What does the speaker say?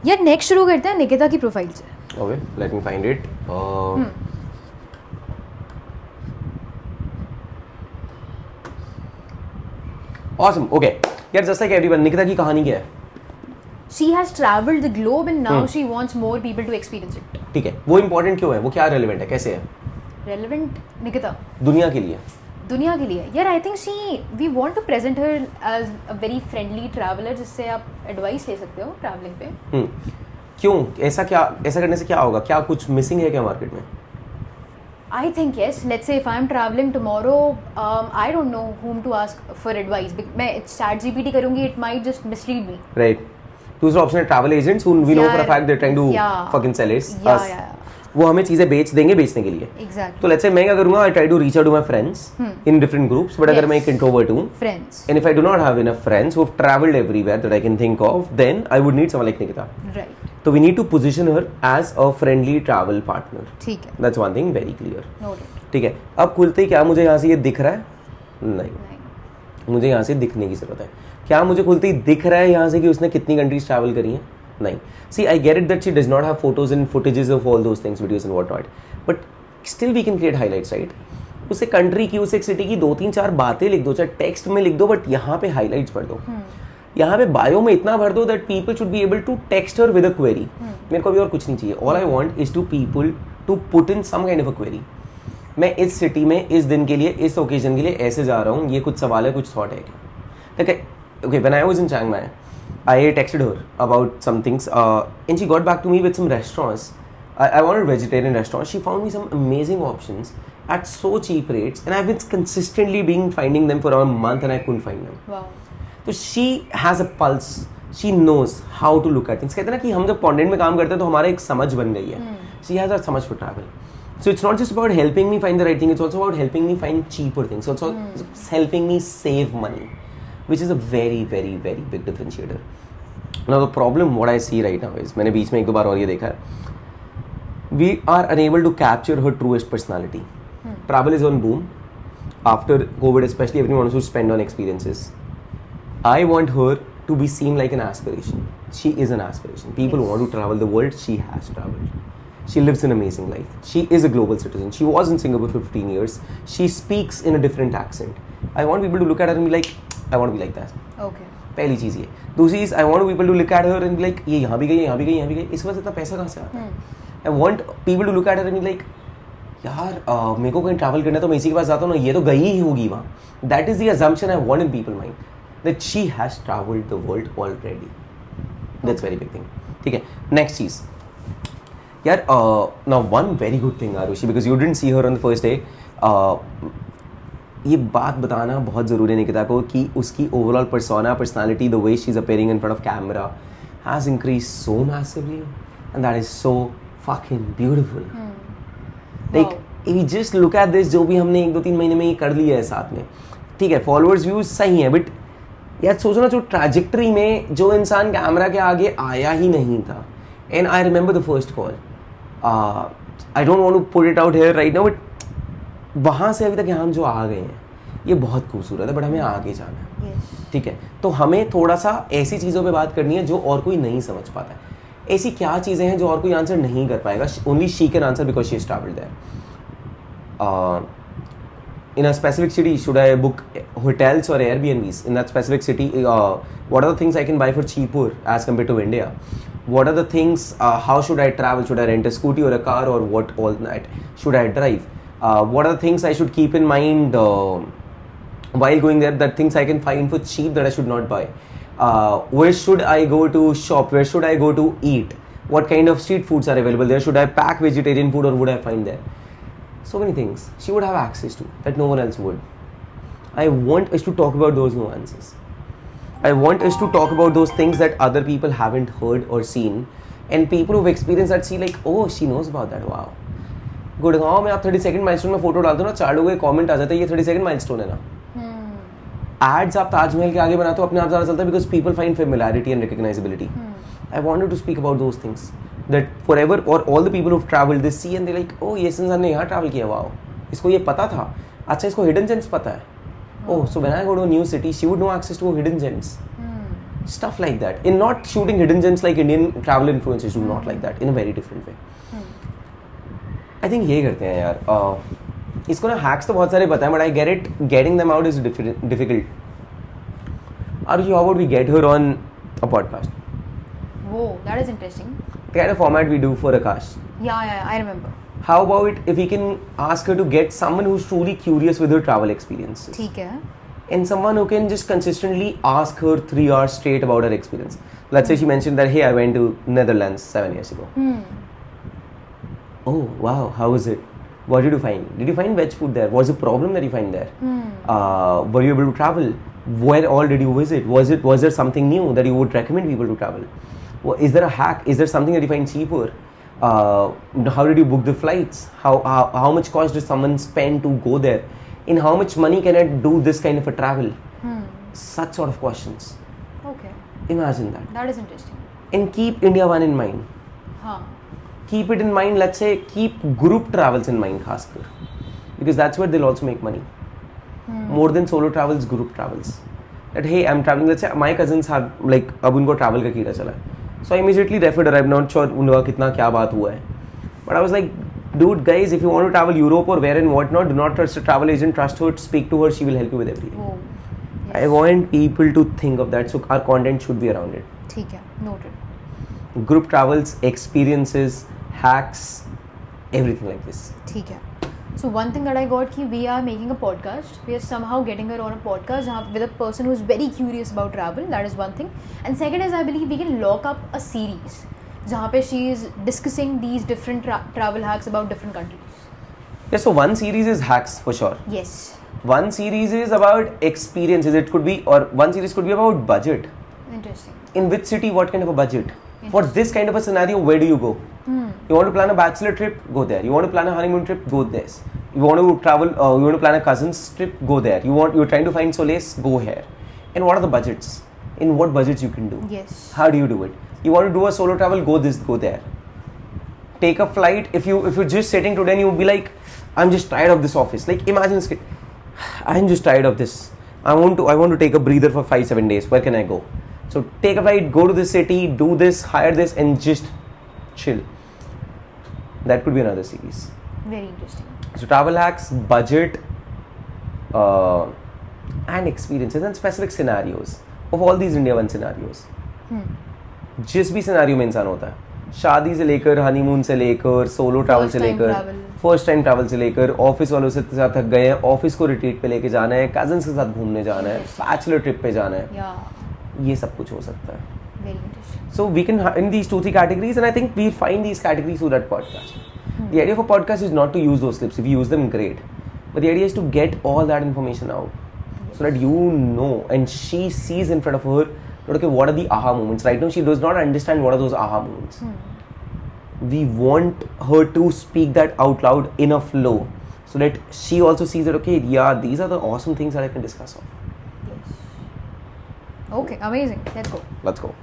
यार नेक्स्ट शुरू करते हैं निकिता की प्रोफाइल से. Okay, let me find it. Awesome. Okay. यार just like everyone, निकिता की कहानी क्या है? She has traveled the globe and now she wants more people to experience it. ठीक है. वो important क्यों है? वो क्या relevant है? कैसे है? Relevant निकिता दुनिया के लिए. दुनिया के लिए. यार I think we want to present her as a very friendly traveller जिससे आप एडवाइस ले सकते हो ट्रैवलिंग पे. क्यों? ऐसा करने से क्या होगा? क्या कुछ मिसिंग है क्या मार्केट में? I think yes. Let's say if I'm traveling tomorrow, I don't know whom to ask for advice. मैं ChatGPT करूँगी, it might just mislead me. Right. दूसरा ऑप्शन है travel agents who we know for a fact they're trying to fucking sell us. वो हमें चीजें बेचने के लिए. Exactly. तो let's say मैं क्या करूँगा? I try to reach out to my friends in different groups. But अगर मैं एक introvert हूँ, friends. And if I do not have enough friends who've traveled everywhere that I can think of, then I would need someone like Nikita. Right. So we need to position her as a friendly travel partner. ठीक है. That's one thing very clear. Noted. ठीक है. अब खुलते ही क्या मुझे यहाँ से ये दिख रहा है? नहीं. मुझे यहाँ से दिखने की जरूरत है. क्या मुझे खुलते ही दिख रहा है यहाँ से कि उसने कितनी कंट्रीज ट्रैवल करी हैं? नहीं. See, I get it that she does not have photos and footages of all those things, videos and whatnot. But still we can create highlights, right? उस एक कंट्री की, उस एक सिटी की 2-3-4 बातें लिख दो, चाहे टेक्स्ट में लिख दो, बट यहाँ पे हाईलाइट्स पढ़ दो. यहाँ पे बायो में इतना भर दो that people should be able to text her with a query. मेरे को अभी और कुछ नहीं चाहिए. All I want is to people to put in some kind of a query. मैं इस सिटी में इस दिन के लिए, इस ओकेजन के लिए ऐसे जा रहा हूँ, ये कुछ सवाल है, कुछ थॉट है क्या? Okay, when I was in Chiang Mai, I texted her about some things, and she got back to me with some restaurants. I wanted vegetarian restaurants. She found me some amazing options at so cheap rates, and I've been consistently finding them for around a month, and I couldn't find them. Wow. So she has a pulse. She knows how to look at things. कहते हैं ना कि हम जब content में काम करते हैं तो हमारा एक समझ बन गई है. She has that समझ for travel. So it's not just about helping me find the right thing. It's also about helping me find cheaper things. So it's also helping me save money, which is a very, very, very big differentiator. Now the problem what I see right now is, मैंने बीच में एक दो बार और ये देखा है, we are unable to capture her truest personality. Travel is on boom. After COVID especially, everyone wants to spend on experiences. I want her to be seen like an aspiration. She is an aspiration. People want to travel the world. She has traveled. She lives an amazing life. She is a global citizen. She was in Singapore for 15 years. She speaks in a different accent. I want people to look at her and be like, I want to be like that. Okay. पहली चीज़ ये. दूसरी चीज़, I want people to look at her and be like, ये यहाँ भी गई, यहाँ भी गई, यहाँ भी गई. इसके पास इतना पैसा कहाँ से आता है? I want people to look at her and be like, यार मेरे को कहीं ट्रैवल करना है तो मैं इसी के पास जाता हूँ ना, ये तो गई ही होगी वहाँ. That is the assumption I want in people's mind, that she has traveled the world already. That's very big thing. ठीक है. Next चीज़. यार now one very good thing Arushi, because you didn't see her on the first day. ये बात बताना बहुत ज़रूरी है निकिता को कि उसकी overall personality, the way she is appearing in front of camera has increase so massively, and that is so fucking beautiful. Like if you just look at this, जो भी हमने 1-2-3 महीने में ये कर लिया है साथ में, ठीक है, फॉलोअर्स व्यूज सही है, बट यार सोचो ना, जो ट्रैजेक्टरी में जो इंसान कैमरा के आगे आया ही नहीं था. And I remember the first call. I don't want to put it out here right now, but वहाँ से अभी तक यहाँ हम जो आ गए हैं ये बहुत खूबसूरत है, बट हमें आगे जाना है. ठीक है, तो हमें थोड़ा सा ऐसी चीज़ों पे बात करनी है जो और कोई नहीं समझ पाता है. ऐसी क्या चीज़ें हैं जो और कोई आंसर नहीं कर पाएगा? Only she can answer because she is travelled there. in a specific city, should I book hotels or Airbnbs in that specific city? What are the things I can buy for cheaper as compared to India? What are the things, how should I travel? Should I rent a scooty or a car, or what all that should I drive? What are the things I should keep in mind while going there, that things I can find for cheap that I should not buy? Where should I go to shop? Where should I go to eat? What kind of street foods are available there? Should I pack vegetarian food or would I find there? So many things she would have access to that no one else would. I want us to talk about those nuances. I want us to talk about those things that other people haven't heard or seen, and people who've experienced that see like, oh, she knows about that. Wow. Gurgaon में आप 32nd milestone में photo डालते हो ना, 4 लोगों के comment आ जाते हैं, ये 32nd माइलस्टोन है ना. एड्स आप ताजमहल के आगे बनाते हो, अपने आप ज़्यादा चलता है, because people find familiarity and recognizability. I wanted to speak about those things that forever, or all the people who've traveled, they see and they're like, oh, ये इंसान ने यहाँ travel किया, wow, इसको ये पता था, अच्छा इसको hidden gems पता है. Oh, so when I go to a new city, she would know access to hidden gems. Stuff like that. In not shooting hidden gems like Indian travel influencers do, not like that, in a very different way. I think ये करते हैं यार. इसको ना hacks तो बहुत सारे पता है, but I get it. Getting them out is difficult. Arushi, how about we get her on a podcast? Whoa, that is interesting. The kind of format we do for Akash. Yeah, I remember. How about if we can ask her to get someone who's truly curious with her travel experiences? ठीक है. And someone who can just consistently ask her 3 hours straight about her experience. Let's say she mentioned that, hey, I went to Netherlands 7 years ago. Oh, wow, how was it? What did you find? Did you find veg food there? Was a problem that you find there? Were you able to travel? Where all did you visit? Was there something new that you would recommend people to travel? Is there a hack? Is there something that you find cheaper? How did you book the flights? How much cost does someone spend to go there? In how much money can I do this kind of a travel? Such sort of questions. Okay. Imagine that. That is interesting. And keep India One in mind. Keep it in mind. Let's say keep group travels in mind, खासकर, because that's where they'll also make money. More than solo travels, group travels. That hey, I'm traveling. Let's say my cousins have like अब उनको travel का कीड़ा चला है. So I immediately referred her. I'm not sure उनका कितना क्या बात हुआ है. But I was like, dude, guys, if you want to travel Europe or where and whatnot, do not trust a travel agent. Trust her. Speak to her. She will help you with everything. Oh, yes. I want people to think of that. So our content should be around it. ठीक है. Noted. Group travels, experiences, hacks, everything like this. ठीक है. So one thing that I got कि we are making a podcast. We are somehow getting her on a podcast जहाँ with a person who is very curious about travel. That is one thing. And second is I believe we can lock up a series जहाँ पे she is discussing these different travel hacks about different countries. Yeah, so one series is hacks for sure. Yes. One series is about experiences. It could be, or one series could be about budget. Interesting. In which city, what kind of a budget? For this kind of a scenario, where do you go? You want to plan a bachelor trip? Go there. You want to plan a honeymoon trip? Go there. You want to travel? You want to plan a cousin's trip? Go there. You're trying to find solace? Go here. And what are the budgets? In what budgets you can do? Yes. How do you do it? You want to do a solo travel? Go this, go there. Take a flight. If you're just sitting today and you'll be like, I'm just tired of this office. Like imagine this kid, I'm just tired of this. I want to take a breather for 5-7 days. Where can I go? So take a flight, go to this city, do this, hire this, and just chill. That could be another series. Very interesting. So travel hacks, budget, and experiences and specific scenarios of all these India One scenarios. जिस भी scenario में इंसान होता है, शादी से लेकर, honeymoon से लेकर, सोलो ट्रैवल से लेकर, फर्स्ट टाइम ट्रैवल से लेकर, ऑफिस वालों से साथ थक गए हैं, ऑफिस को रिट्रीट पे लेके जाना है, कजन्स के साथ घूमने जाना है, बैचलर ट्रिप पे जाना है, ये सब कुछ हो सकता है. Very interesting. So we can in these 2-3 categories, and I think we find these categories through that podcast. The idea of a podcast is not to use those clips. If you use them, great. But the idea is to get all that information out, so that you know, and she sees in front of her, okay, what are the aha moments? Right now, she does not understand what are those aha moments. We want her to speak that out loud in a flow, so that she also sees that, okay, yeah, these are the awesome things that I can discuss on. Yes. Okay, amazing. Let's go. Let's go.